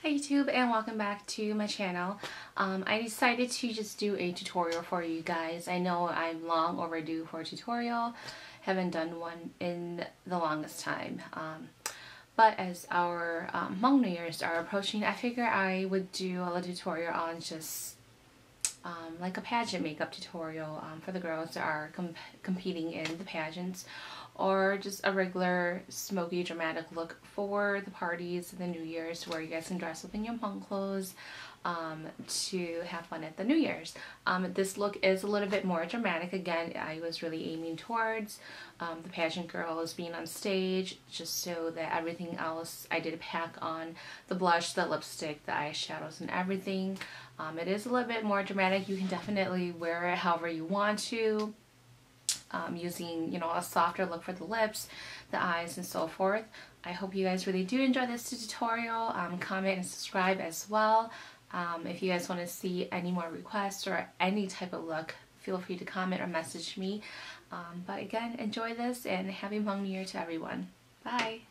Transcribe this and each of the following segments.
Hi YouTube, and welcome back to my channel. I decided to just do a tutorial for you guys. I know I'm long overdue for a tutorial. Haven't done one in the longest time. But as our Hmong New Year's are approaching, I figure I would do a little tutorial on just like a pageant makeup tutorial for the girls that are competing in the pageants, or just a regular smoky dramatic look for the parties and the New Year's, where you guys can dress up in your Hmong clothes to have fun at the New Year's. This look is a little bit more dramatic. Again, I was really aiming towards the pageant girls being on stage, just so that everything else, I did pack on the blush, the lipstick, the eyeshadows, and everything. It is a little bit more dramatic. You can definitely wear it however you want to, using, you know, a softer look for the lips, the eyes, and so forth. I hope you guys really do enjoy this tutorial. Comment and subscribe as well. If you guys want to see any more requests or any type of look, feel free to comment or message me. But again, enjoy this, and happy Hmong New Year to everyone. Bye!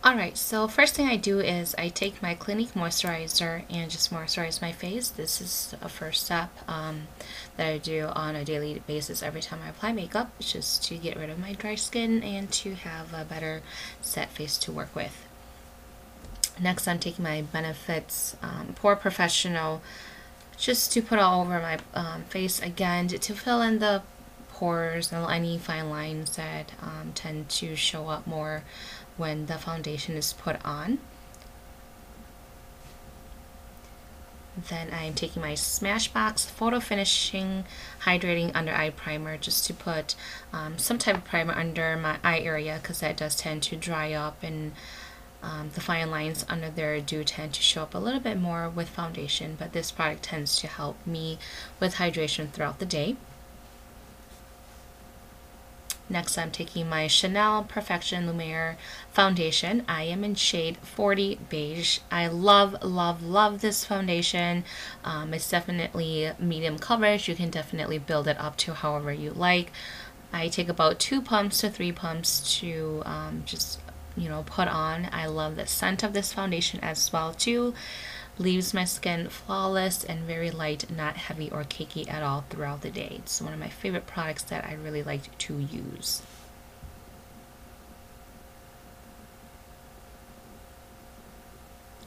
Alright, so first thing I do is I take my Clinique Moisturizer and just moisturize my face. This is a first step that I do on a daily basis every time I apply makeup, just to get rid of my dry skin and to have a better set face to work with. Next, I'm taking my Benefits Pore Professional just to put all over my face, again to fill in the pores and any fine lines that tend to show up more when the foundation is put on. Then I'm taking my Smashbox Photo Finishing Hydrating Under Eye Primer, just to put some type of primer under my eye area, because that does tend to dry up, and the fine lines under there do tend to show up a little bit more with foundation, but this product tends to help me with hydration throughout the day. Next, I'm taking my Chanel Perfection Lumiere foundation. I am in shade 40 Beige. I love, love, love this foundation. It's definitely medium coverage. You can definitely build it up to however you like. I take about 2 pumps to 3 pumps to just, you know, put on. I love the scent of this foundation as well too. Leaves my skin flawless and very light, not heavy or cakey at all throughout the day. It's one of my favorite products that I really like to use.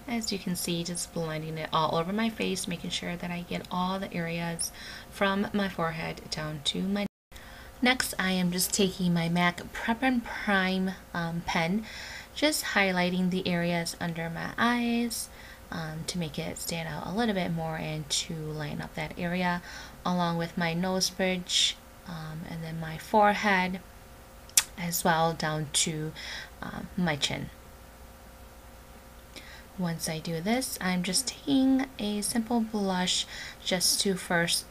As you can see, just blending it all over my face, making sure that I get all the areas from my forehead down to my. Next, I am just taking my MAC Prep and Prime pen, just highlighting the areas under my eyes, to make it stand out a little bit more and to line up that area, along with my nose bridge, and then my forehead as well, down to my chin. Once I do this, I'm just taking a simple blush just to first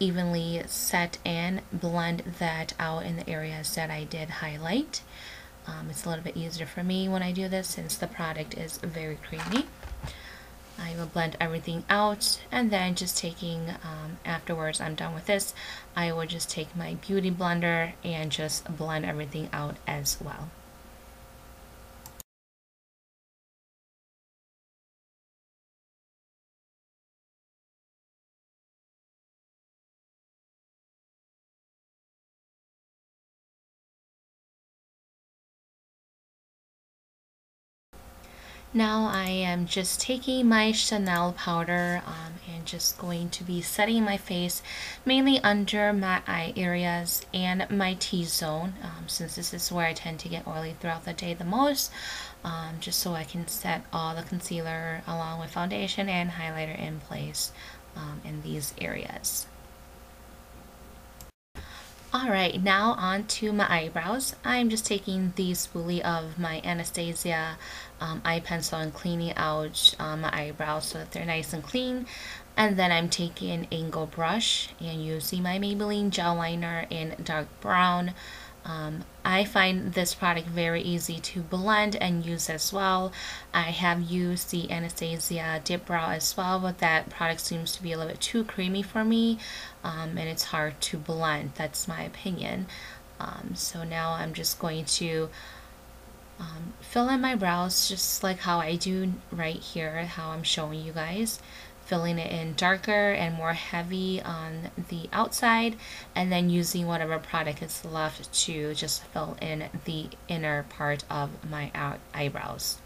evenly set and blend that out in the areas that I did highlight. It's a little bit easier for me when I do this, since the product is very creamy. I will blend everything out, and then just taking, afterwards I'm done with this, I will just take my beauty blender and just blend everything out as well. Now I am just taking my Chanel powder and just going to be setting my face mainly under my eye areas and my T-zone, since this is where I tend to get oily throughout the day the most, just so I can set all the concealer along with foundation and highlighter in place in these areas. Alright, now on to my eyebrows. I'm just taking the spoolie of my Anastasia eye pencil and cleaning out my eyebrows so that they're nice and clean. And then I'm taking an angle brush and using my Maybelline gel liner in dark brown. I find this product very easy to blend and use as well. I have used the Anastasia Dip Brow as well, but that product seems to be a little bit too creamy for me, and it's hard to blend. That's my opinion. So now I'm just going to fill in my brows just like how I do right here, how I'm showing you guys. Filling it in darker and more heavy on the outside, and then using whatever product is left to just fill in the inner part of my eyebrows.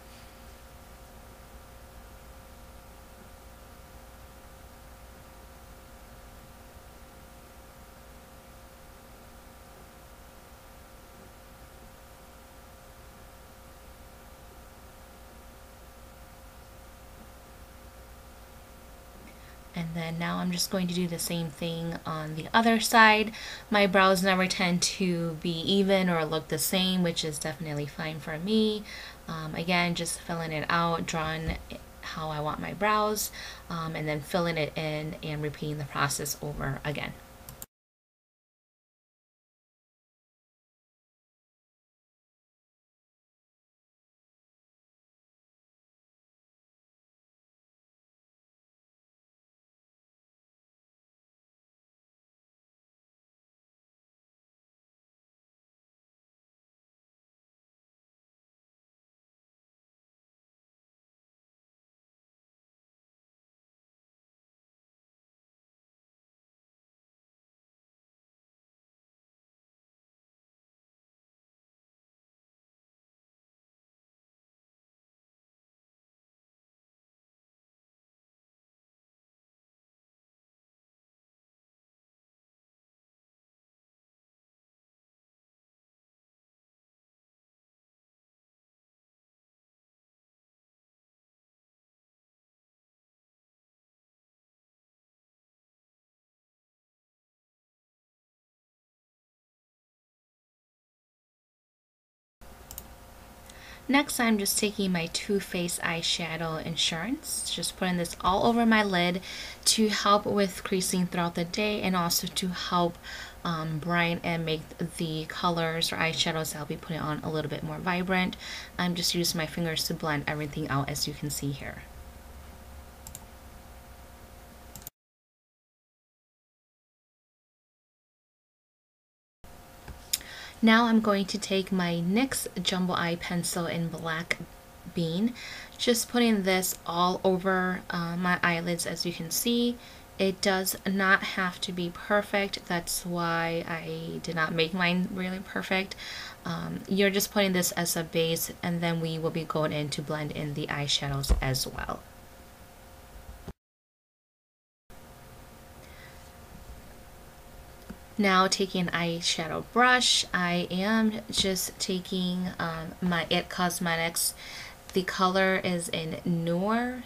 And then now I'm just going to do the same thing on the other side. My brows never tend to be even or look the same, which is definitely fine for me. Again, just filling it out, drawing how I want my brows, and then filling it in and repeating the process over again. Next, I'm just taking my Too Faced eyeshadow Insurance, just putting this all over my lid to help with creasing throughout the day, and also to help brighten and make the colors or eyeshadows I'll be putting on a little bit more vibrant. I'm just using my fingers to blend everything out, as you can see here. Now I'm going to take my NYX Jumbo Eye Pencil in Black Bean, just putting this all over my eyelids. As you can see, it does not have to be perfect. That's why I did not make mine really perfect. You're just putting this as a base, and then we will be going in to blend in the eyeshadows as well. Now taking an eyeshadow brush, I am just taking my IT Cosmetics. The color is in Noir.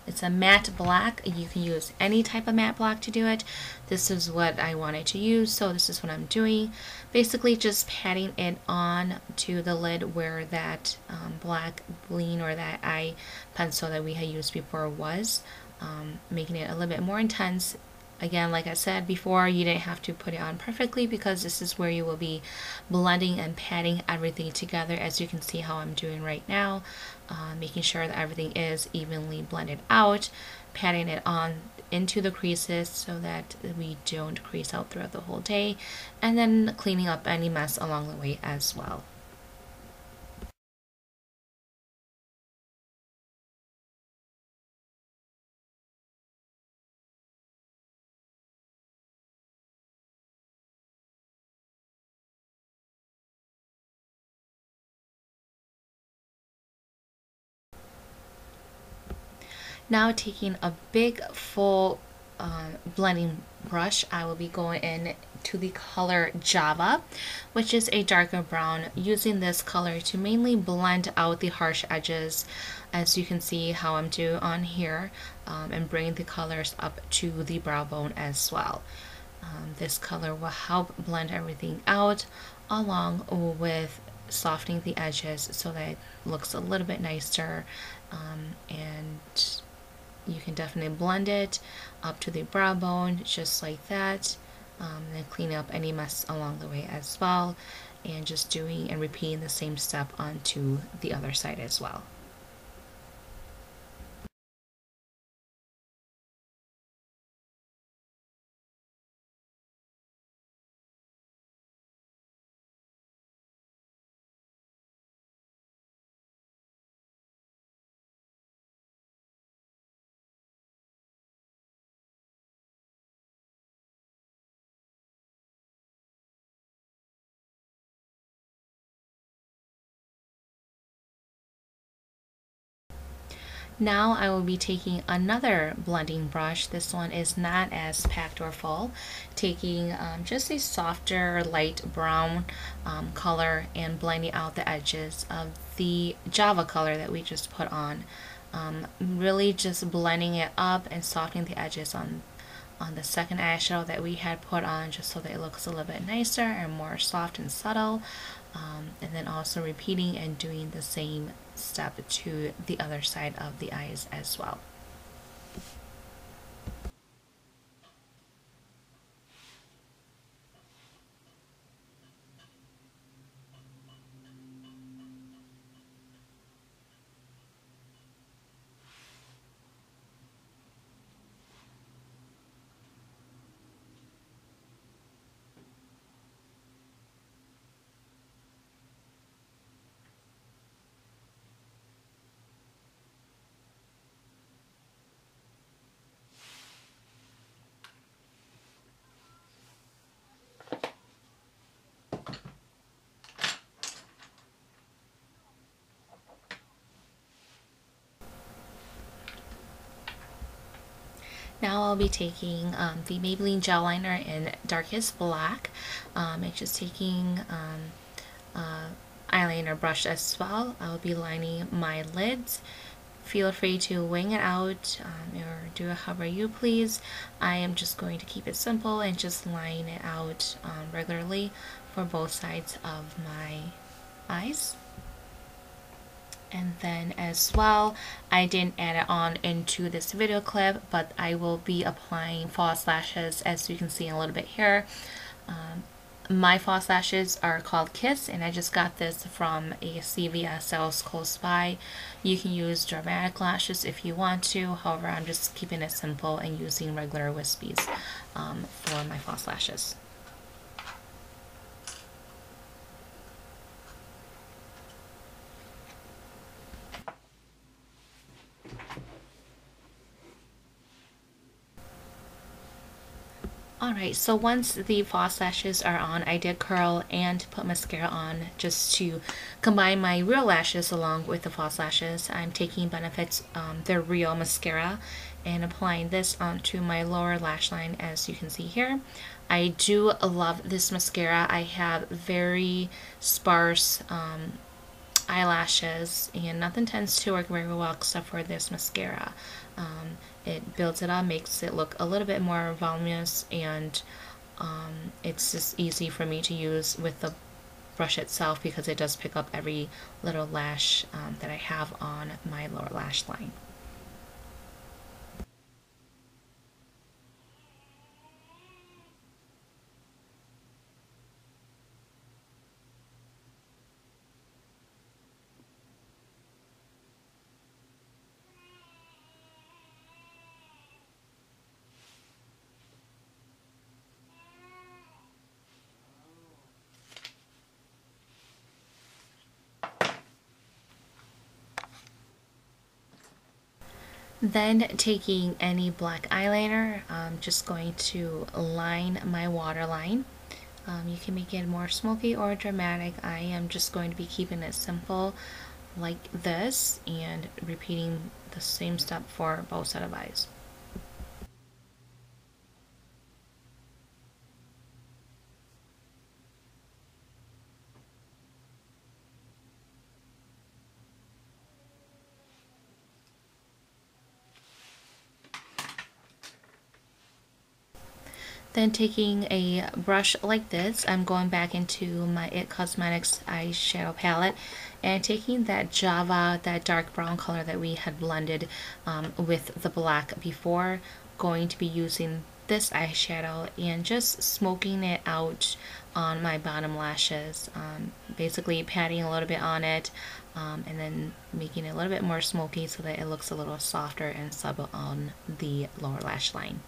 It's a matte black. You can use any type of matte black to do it. This is what I wanted to use, so this is what I'm doing. Basically just patting it on to the lid where that black bling or that eye pencil that we had used before was, making it a little bit more intense. Again, like I said before, you didn't have to put it on perfectly, because this is where you will be blending and patting everything together, as you can see how I'm doing right now, making sure that everything is evenly blended out, patting it on into the creases so that we don't crease out throughout the whole day, and then cleaning up any mess along the way as well. Now taking a big full blending brush, I will be going in to the color Java, which is a darker brown, using this color to mainly blend out the harsh edges, as you can see how I'm doing on here, and bring the colors up to the brow bone as well. This color will help blend everything out, along with softening the edges so that it looks a little bit nicer, and you can definitely blend it up to the brow bone just like that, and clean up any mess along the way as well, and just doing and repeating the same step onto the other side as well. Now I will be taking another blending brush. This one is not as packed or full. Taking just a softer light brown color and blending out the edges of the Java color that we just put on. Really just blending it up and softening the edges on the second eyeshadow that we had put on, just so that it looks a little bit nicer and more soft and subtle. And then also repeating and doing the same step to the other side of the eyes as well. Now I'll be taking the Maybelline gel liner in Darkest Black. And just taking eyeliner brush as well. I'll be lining my lids. Feel free to wing it out or do it however you please. I am just going to keep it simple and just line it out regularly for both sides of my eyes. And then as well, I didn't add it on into this video clip, but I will be applying false lashes, as you can see a little bit here. My false lashes are called Kiss, and I just got this from a CVS sales close by. You can use dramatic lashes if you want to, however I'm just keeping it simple and using regular wispies for my false lashes. Alright, so once the false lashes are on, I did curl and put mascara on just to combine my real lashes along with the false lashes. I'm taking Benefit's their Real Mascara and applying this onto my lower lash line, as you can see here. I do love this mascara. I have very sparse eyelashes and nothing tends to work very well except for this mascara. It builds it up, makes it look a little bit more voluminous, and it's just easy for me to use with the brush itself because it does pick up every little lash that I have on my lower lash line. Then taking any black eyeliner, I'm just going to line my waterline. You can make it more smoky or dramatic. I am just going to be keeping it simple like this and repeating the same step for both set of eyes. Then taking a brush like this, I'm going back into my IT Cosmetics eyeshadow palette and taking that Java, that dark brown color that we had blended with the black before, going to be using this eyeshadow and just smoking it out on my bottom lashes, basically patting a little bit on it and then making it a little bit more smoky so that it looks a little softer and subtle on the lower lash line.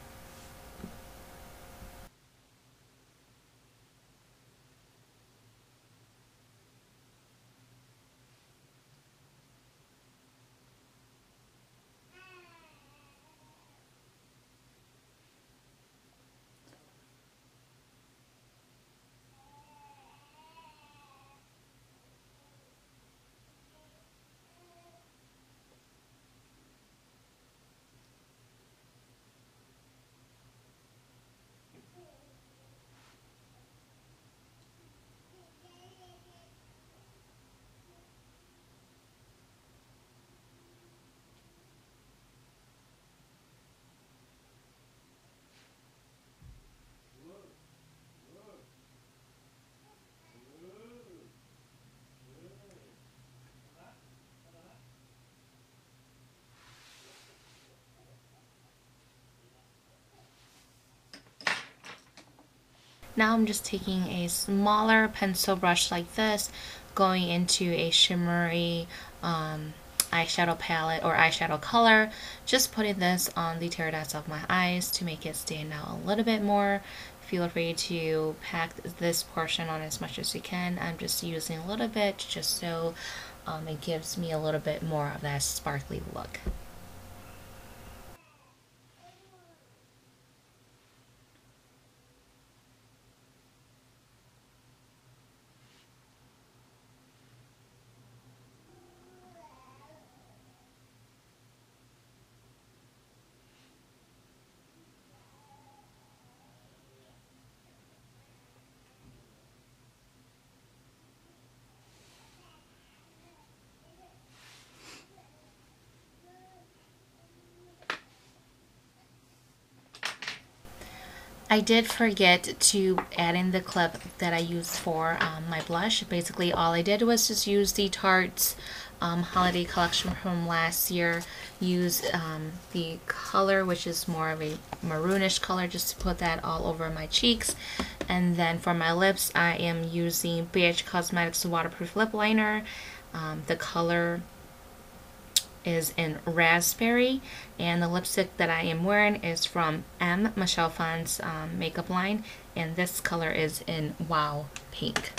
Now I'm just taking a smaller pencil brush like this, going into a shimmery eyeshadow palette or eyeshadow color, just putting this on the tear dots of my eyes to make it stand out a little bit more. Feel free to pack this portion on as much as you can. I'm just using a little bit just so it gives me a little bit more of that sparkly look. I did forget to add in the clip that I used for my blush. Basically, all I did was just use the Tarte Holiday Collection from last year. Use the color, which is more of a maroonish color, just to put that all over my cheeks. And then for my lips, I am using Beige Cosmetics Waterproof Lip Liner. The color is in raspberry, and the lipstick that I am wearing is from Machelle Phan's makeup line, and this color is in Wow Pink.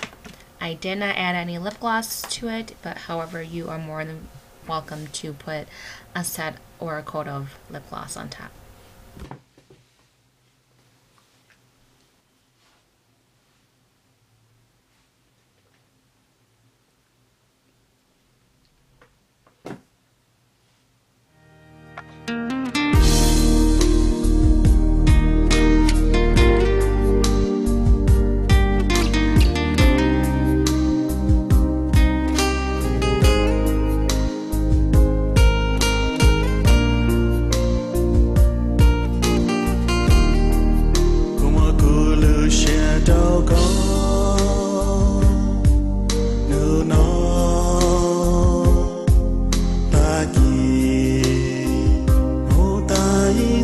I did not add any lip gloss to it, but however, you are more than welcome to put a set or a coat of lip gloss on top.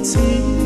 See